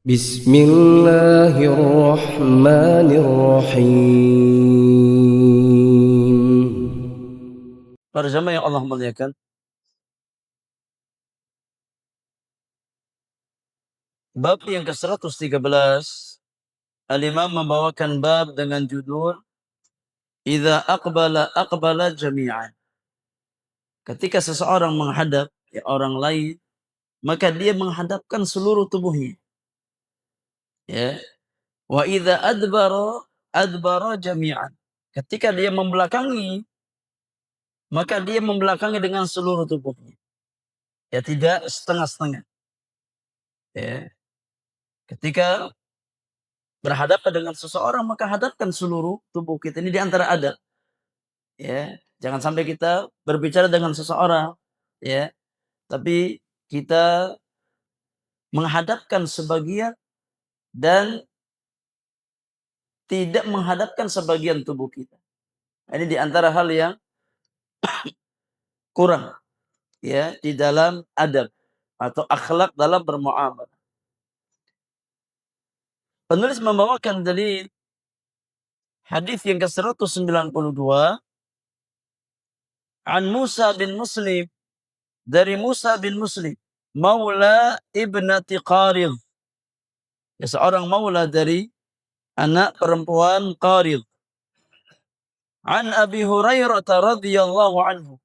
Bismillahirrahmanirrahim. Para jamaah yang Allah muliakan, bab yang ke-113, Al-Imam membawakan bab dengan judul Idza aqbala jami'an. Ketika seseorang menghadap orang lain, maka dia menghadapkan seluruh tubuhnya. Ya. Wa idza adbara jami'an. Ketika dia membelakangi, maka dia membelakangi dengan seluruh tubuhnya. Ya, tidak setengah-setengah. Ya. Ketika berhadapan dengan seseorang, maka hadapkan seluruh tubuh kita. Ini di antara adab. Ya, jangan sampai kita berbicara dengan seseorang, ya, tapi kita menghadapkan sebagian dan tidak menghadapkan sebagian tubuh kita. Ini di antara hal yang kurang, ya, di dalam adab atau akhlak dalam bermuamalah. Penulis membawakan dalil hadis yang ke-192 an Musa bin Muslim, dari Musa bin Muslim, maula ibnati Qarid, ya, seorang maula dari anak perempuan Qarid. An Abi Hurairah radhiyallahu anhu,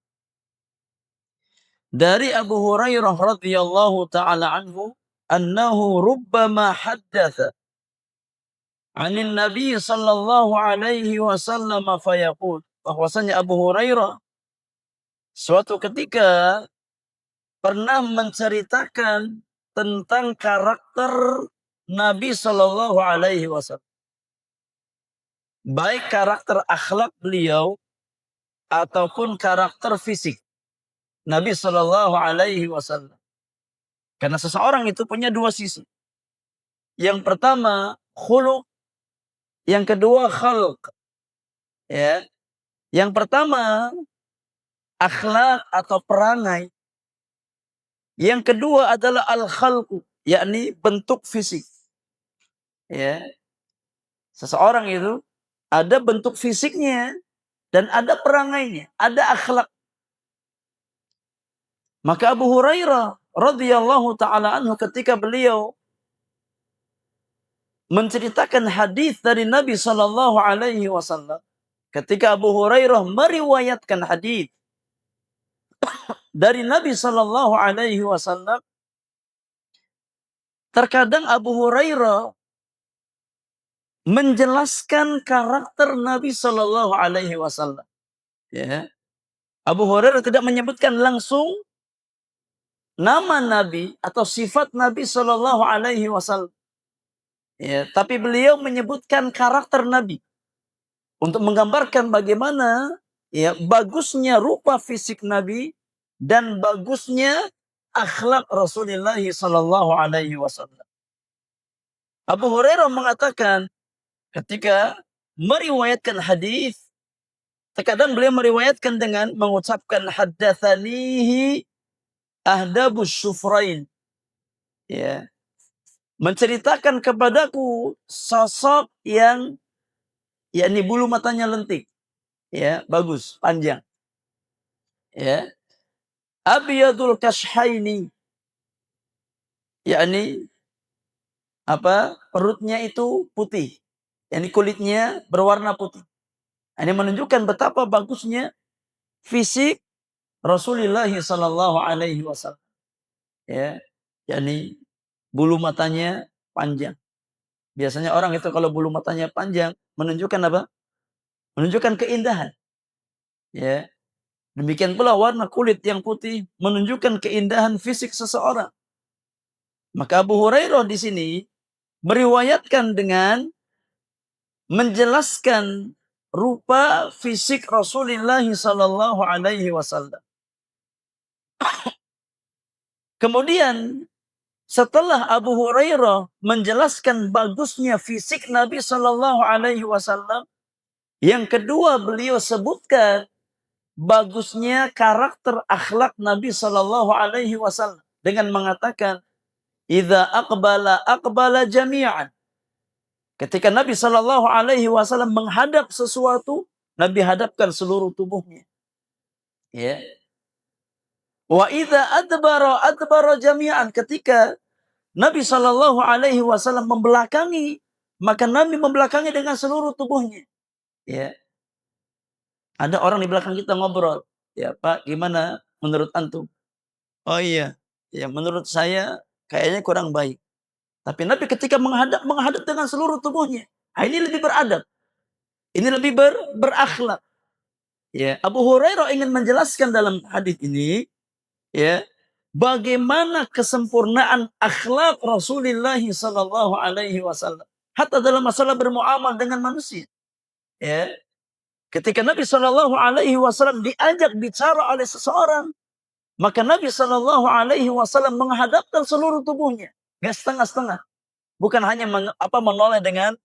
dari Abu Hurairah radhiyallahu taala anhu, annahu rubbama haddatha 'anil Nabi sallallahu alaihi wasallam fayaqul, bahwasanya Abu Hurairah suatu ketika pernah menceritakan tentang karakter Nabi sallallahu alaihi wasallam, baik karakter akhlak beliau ataupun karakter fisik Nabi sallallahu alaihi wasallam. Karena seseorang itu punya dua sisi. Yang pertama khuluq, yang kedua khalq. Ya. Yang pertama akhlak atau perangai. Yang kedua adalah al-khalqu, yakni bentuk fisik. Ya. Seseorang itu ada bentuk fisiknya dan ada perangainya, ada akhlak. Maka Abu Hurairah radhiyallahu taala anhu ketika beliau menceritakan hadis dari Nabi sallallahu alaihi wasallam, ketika Abu Hurairah meriwayatkan hadis dari Nabi sallallahu alaihi wasallam, terkadang Abu Hurairah menjelaskan karakter Nabi sallallahu alaihi wasallam. Ya. Abu Hurairah tidak menyebutkan langsung nama Nabi atau sifat Nabi sallallahu alaihi wasallam. Ya, tapi beliau menyebutkan karakter Nabi untuk menggambarkan bagaimana, ya, bagusnya rupa fisik Nabi dan bagusnya akhlak Rasulullah sallallahu alaihi wasallam. Abu Hurairah mengatakan ketika meriwayatkan hadis, terkadang beliau meriwayatkan dengan mengucapkan haddatsanihi ahdabus syufrain. Ya, menceritakan kepadaku sosok yang, yakni bulu matanya lentik, ya, bagus, panjang, ya, abyadul kashaini, yakni perutnya itu putih, yakni kulitnya berwarna putih. Ini menunjukkan betapa bagusnya fisik Rasulullah sallallahu alaihi wasallam, ya, yakni bulu matanya panjang. Biasanya orang itu kalau bulu matanya panjang menunjukkan apa? Menunjukkan keindahan. Ya. Demikian pula warna kulit yang putih menunjukkan keindahan fisik seseorang. Maka Abu Hurairah di sini meriwayatkan dengan menjelaskan rupa fisik Rasulullah sallallahu alaihi wasallam. Kemudian setelah Abu Hurairah menjelaskan bagusnya fisik Nabi sallallahu alaihi wasallam, yang kedua beliau sebutkan bagusnya karakter akhlak Nabi sallallahu alaihi wasallam dengan mengatakan idza aqbala jami'an. Ketika Nabi Shallallahu Alaihi Wasallam menghadap sesuatu, Nabi hadapkan seluruh tubuhnya. Ya. Wa idza adbara jami'an. Ketika Nabi Shallallahu Alaihi Wasallam membelakangi, maka Nabi membelakangi dengan seluruh tubuhnya. Ya. Ada orang di belakang kita ngobrol. Ya Pak, gimana menurut antum? Oh iya, ya menurut saya kayaknya kurang baik. Tapi Nabi ketika menghadap dengan seluruh tubuhnya. Nah, ini lebih beradab. Ini lebih berakhlak. Ya, Abu Hurairah ingin menjelaskan dalam hadis ini, ya, bagaimana kesempurnaan akhlak Rasulullah sallallahu alaihi wasallam. Hatta dalam masalah bermuamal dengan manusia. Ya. Ketika Nabi sallallahu alaihi wasallam diajak bicara oleh seseorang, maka Nabi sallallahu alaihi wasallam menghadapkan seluruh tubuhnya, enggak setengah-setengah. Bukan hanya menoleh dengan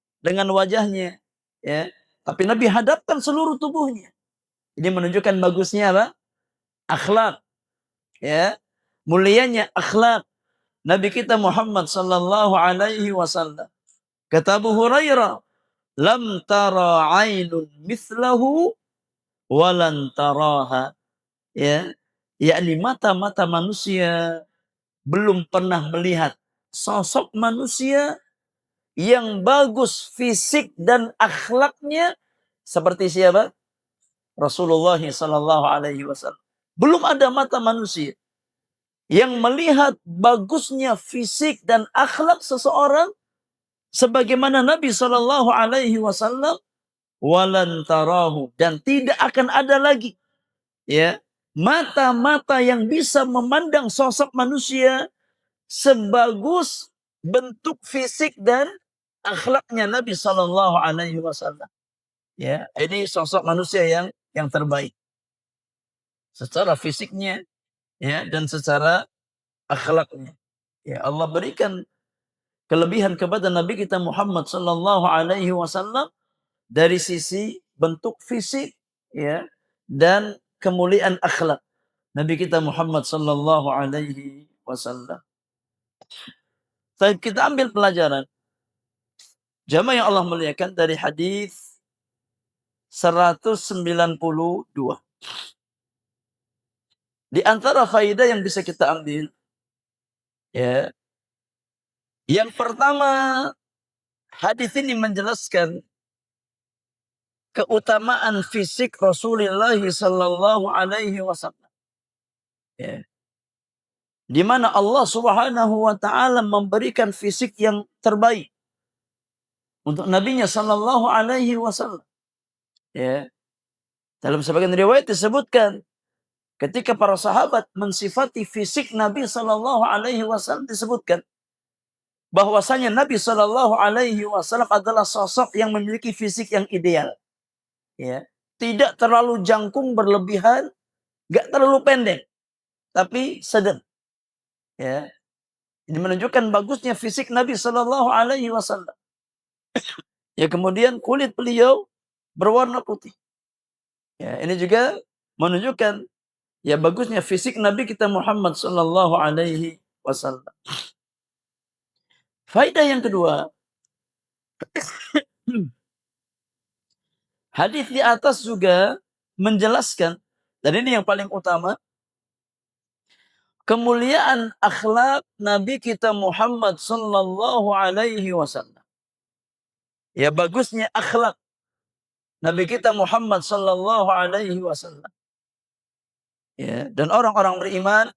wajahnya, ya. Tapi Nabi hadapkan seluruh tubuhnya. Ini menunjukkan bagusnya apa? Akhlak, ya. Mulianya akhlak Nabi kita Muhammad sallallahu alaihi wasallam. Kata Abu Hurairah, "Lam tara 'ainun mithlahu walan taraha." Ya, yakni mata-mata manusia belum pernah melihat sosok manusia yang bagus fisik dan akhlaknya seperti siapa? Rasulullah sallallahu alaihi wasallam. Belum ada mata manusia yang melihat bagusnya fisik dan akhlak seseorang sebagaimana Nabi sallallahu alaihi wasallam, walan tarahu, dan tidak akan ada lagi, ya, mata-mata yang bisa memandang sosok manusia sebagus bentuk fisik dan akhlaknya Nabi sallallahu alaihi wasallam. Ya, ini sosok manusia yang terbaik secara fisiknya, ya, dan secara akhlaknya. Ya, Allah berikan kelebihan kepada Nabi kita Muhammad sallallahu alaihi wasallam dari sisi bentuk fisik, ya, dan kemuliaan akhlak Nabi kita Muhammad sallallahu alaihi wasallam. Kita ambil pelajaran jamaah yang Allah muliakan dari hadis 192. Di antara faedah yang bisa kita ambil, ya, yang pertama, hadis ini menjelaskan keutamaan fisik Rasulullah sallallahu alaihi wasallam. Ya. Di mana Allah Subhanahu wa taala memberikan fisik yang terbaik untuk nabinya sallallahu alaihi wasallam. Ya. Dalam sebagian riwayat disebutkan ketika para sahabat mensifati fisik Nabi sallallahu alaihi wasallam, disebutkan bahwasanya Nabi sallallahu alaihi wasallam adalah sosok yang memiliki fisik yang ideal. Ya. Tidak terlalu jangkung berlebihan, enggak terlalu pendek, tapi sedang. Ya. Ini menunjukkan bagusnya fisik Nabi sallallahu alaihi wasallam. Ya, kemudian kulit beliau berwarna putih. Ya, ini juga menunjukkan ya bagusnya fisik Nabi kita Muhammad sallallahu alaihi wasallam. Faedah yang kedua, hadis di atas juga menjelaskan, dan ini yang paling utama, kemuliaan akhlak Nabi kita Muhammad sallallahu alaihi wasallam. Ya, bagusnya akhlak Nabi kita Muhammad sallallahu alaihi wasallam. Ya, dan orang-orang beriman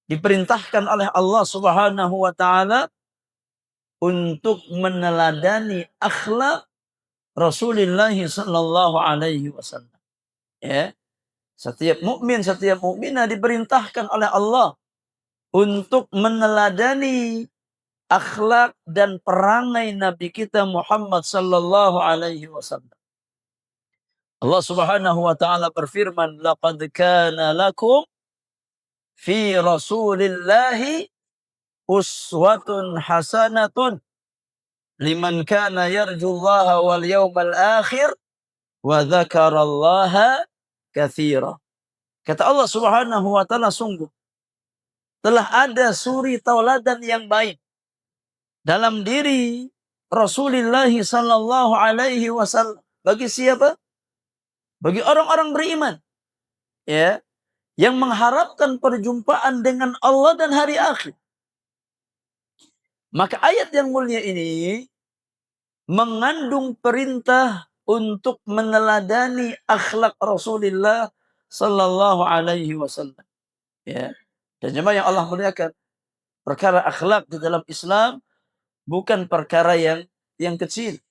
diperintahkan oleh Allah Subhanahu wa taala untuk meneladani akhlak Rasulullah sallallahu alaihi wasallam. Ya, setiap mukmin, setiap mukminah diperintahkan oleh Allah untuk meneladani akhlak dan perangai Nabi kita Muhammad sallallahu alaihi wasallam. Allah Subhanahu wa taala berfirman, "Laqad kana lakum fi Rasulillahi uswatun hasanatun liman kana yarjullaha wal yawmal akhir wa dzakarallaha katsira." Kata Allah Subhanahu wa taala, sungguh telah ada suri tauladan yang baik dalam diri Rasulullah sallallahu alaihi wasallam. Bagi siapa? Bagi orang-orang beriman, ya, yang mengharapkan perjumpaan dengan Allah dan hari akhir. Maka ayat yang mulia ini mengandung perintah untuk meneladani akhlak Rasulullah sallallahu alaihi wasallam. Ya. Dan jemaah yang Allah muliakan, perkara akhlak di dalam Islam bukan perkara yang kecil,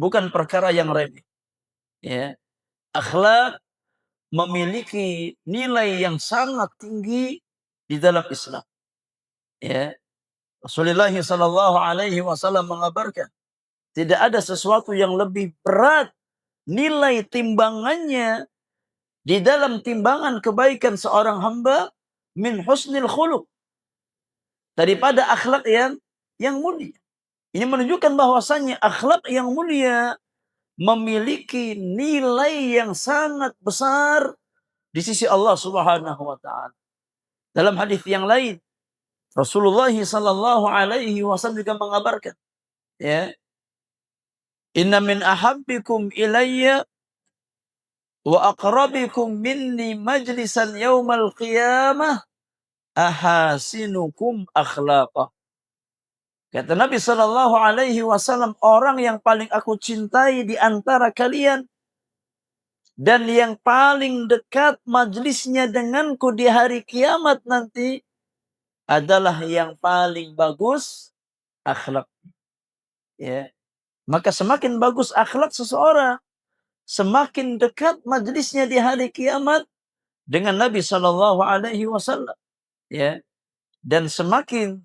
bukan perkara yang remeh. Ya. Akhlak memiliki nilai yang sangat tinggi di dalam Islam. Ya. Rasulullah sallallahu alaihi wasallam mengabarkan, tidak ada sesuatu yang lebih berat nilai timbangannya di dalam timbangan kebaikan seorang hamba min husnil khuluq, daripada akhlak yang mulia. Ini menunjukkan bahwasannya akhlak yang mulia memiliki nilai yang sangat besar di sisi Allah Subhanahu wa taala. Dalam hadis yang lain, Rasulullah sallallahu alaihi wasallam juga mengabarkan, ya, inna min ahabbikum ilayya wa aqrabikum minni majlisan yaumal qiyamah ahasinukum akhlaqa. Kata Nabi sallallahu alaihi wasallam, orang yang paling aku cintai di antara kalian dan yang paling dekat majlisnya denganku di hari kiamat nanti adalah yang paling bagus akhlak. Ya. Maka semakin bagus akhlak seseorang, semakin dekat majlisnya di hari kiamat dengan Nabi sallallahu alaihi wasallam. Ya. Dan semakin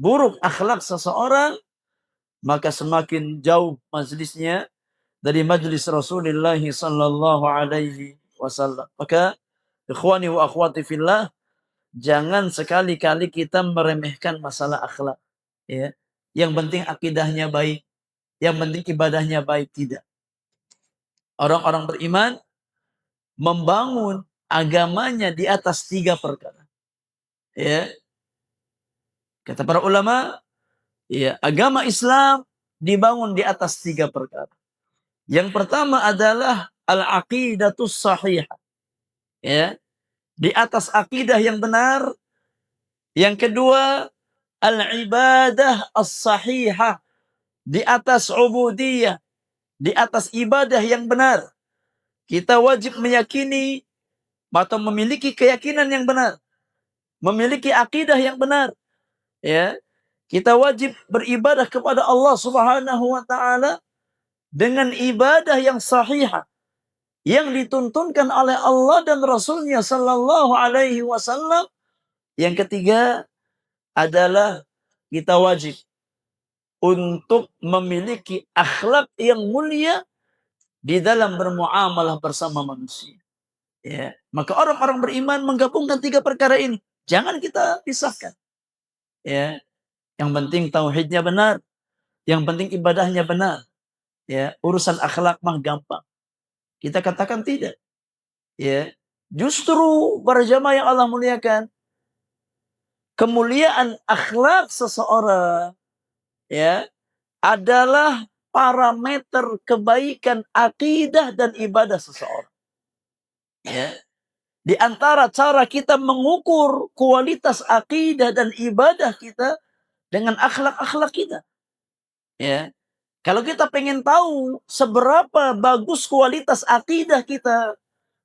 buruk akhlak seseorang, maka semakin jauh majlisnya dari majlis Rasulullah sallallahu alaihi wasallam. Maka ikhwani wa akhwati fillah, jangan sekali-kali kita meremehkan masalah akhlak. Ya. Yang penting akidahnya baik, yang penting ibadahnya baik, tidak. Orang-orang beriman membangun agamanya di atas 3 perkara. Ya. Kata para ulama, ya, agama Islam dibangun di atas 3 perkara. Yang pertama adalah al-aqidatus sahihah. Ya, di atas akidah yang benar. Yang kedua, al-ibadah as-sahihah. Di atas ubudiyah, di atas ibadah yang benar. Kita wajib meyakini atau memiliki keyakinan yang benar, memiliki akidah yang benar. Ya, kita wajib beribadah kepada Allah Subhanahu wa taala dengan ibadah yang sahihah, yang dituntunkan oleh Allah dan Rasulnya sallallahu alaihi wasallam. Yang ketiga adalah kita wajib untuk memiliki akhlak yang mulia di dalam bermuamalah bersama manusia. Ya. Maka orang-orang beriman menggabungkan 3 perkara ini. Jangan kita pisahkan. Ya. Yang penting tauhidnya benar, yang penting ibadahnya benar. Ya, urusan akhlak mah gampang. Kita katakan tidak. Ya. Justru para jamaah yang Allah muliakan, kemuliaan akhlak seseorang, ya, adalah parameter kebaikan akidah dan ibadah seseorang. Ya. Di antara cara kita mengukur kualitas akidah dan ibadah kita dengan akhlak-akhlak kita. Ya. Kalau kita pengen tahu seberapa bagus kualitas akidah kita,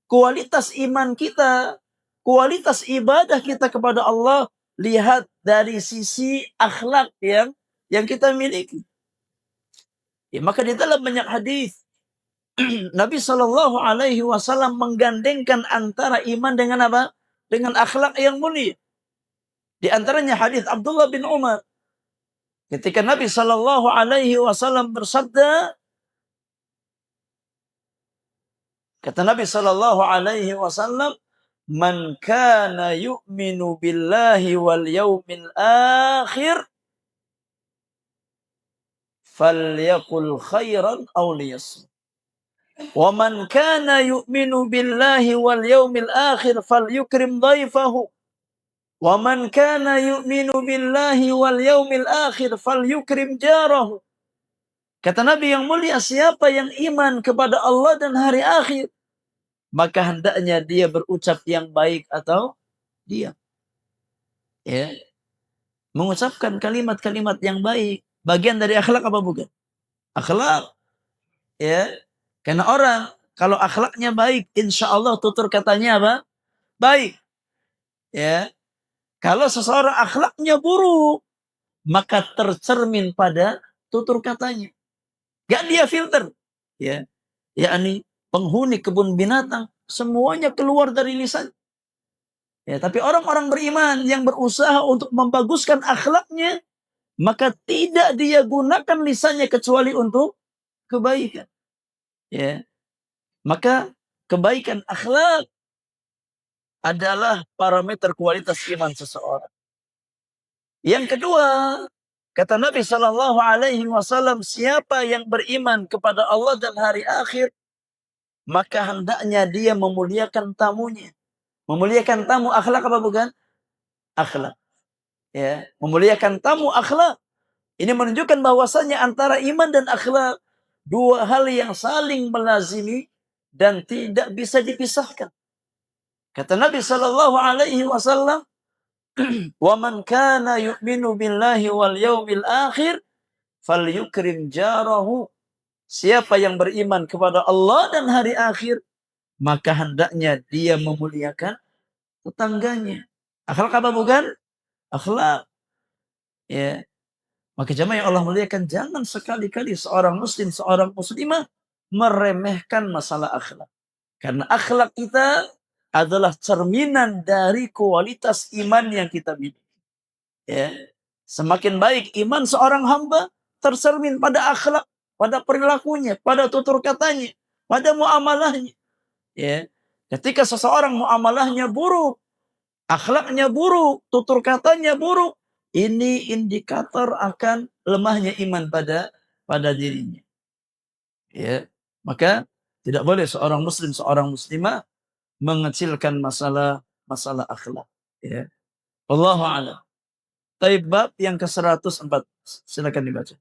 kualitas iman kita, kualitas ibadah kita kepada Allah, lihat dari sisi akhlak yang kita miliki. Ya, maka di dalam banyak hadis Nabi Shallallahu Alaihi Wasallam menggandengkan antara iman dengan apa? Dengan akhlak yang mulia. Di antaranya hadis Abdullah bin Umar, ketika Nabi Shallallahu Alaihi Wasallam bersabda, kata Nabi Shallallahu Alaihi Wasallam, "Man kana yu'minu billahi wal yaumil akhir, falyaqul khairan aw liyasmut. Wa man kana yu'minu billahi wal yaumil akhir falyukrim dhaifahu. Wa man kana yu'minu billahi wal yaumil akhir falyukrim jarahu. Kata Nabi yang mulia, siapa yang iman kepada Allah dan hari akhir, maka hendaknya dia berucap yang baik atau diam. Ya. Mengucapkan kalimat-kalimat yang baik. Bagian dari akhlak apa bukan? Akhlak. Ya. Karena orang kalau akhlaknya baik, insya Allah tutur katanya apa? Baik. Ya. Kalau seseorang akhlaknya buruk, maka tercermin pada tutur katanya. Gak dia filter. Ya. Yakni penghuni kebun binatang, semuanya keluar dari lisan. Ya, tapi orang-orang beriman yang berusaha untuk membaguskan akhlaknya, maka tidak dia gunakan lisannya kecuali untuk kebaikan. Ya. Maka kebaikan akhlak adalah parameter kualitas iman seseorang. Yang kedua, kata Nabi Shallallahu Alaihi Wasallam, siapa yang beriman kepada Allah dan hari akhir, maka hendaknya dia memuliakan tamunya. Memuliakan tamu akhlak apa bukan? Akhlak. Ya, memuliakan tamu akhlak. Ini menunjukkan bahwasanya antara iman dan akhlak dua hal yang saling melazimi dan tidak bisa dipisahkan. Kata Nabi Shallallahu Alaihi Wasallam, "Wa man kana yu'minu billahi wal yaumil akhir, falyukrim jarahu." Siapa yang beriman kepada Allah dan hari akhir, maka hendaknya dia memuliakan tetangganya. Akhlak apa bukan? Akhlak. Ya. Maka jemaah yang Allah muliakan, jangan sekali-kali seorang muslim, seorang muslimah meremehkan masalah akhlak. Karena akhlak kita adalah cerminan dari kualitas iman yang kita miliki. Ya. Semakin baik iman seorang hamba, tercermin pada akhlak, pada perilakunya, pada tutur katanya, pada muamalahnya. Ya. Ketika seseorang muamalahnya buruk, akhlaknya buruk, tutur katanya buruk, ini indikator akan lemahnya iman pada dirinya. Ya. Maka tidak boleh seorang muslim, seorang muslimah mengecilkan masalah akhlak. Ya. Wallahu a'lam. Taib bab yang ke-104. Silakan dibaca.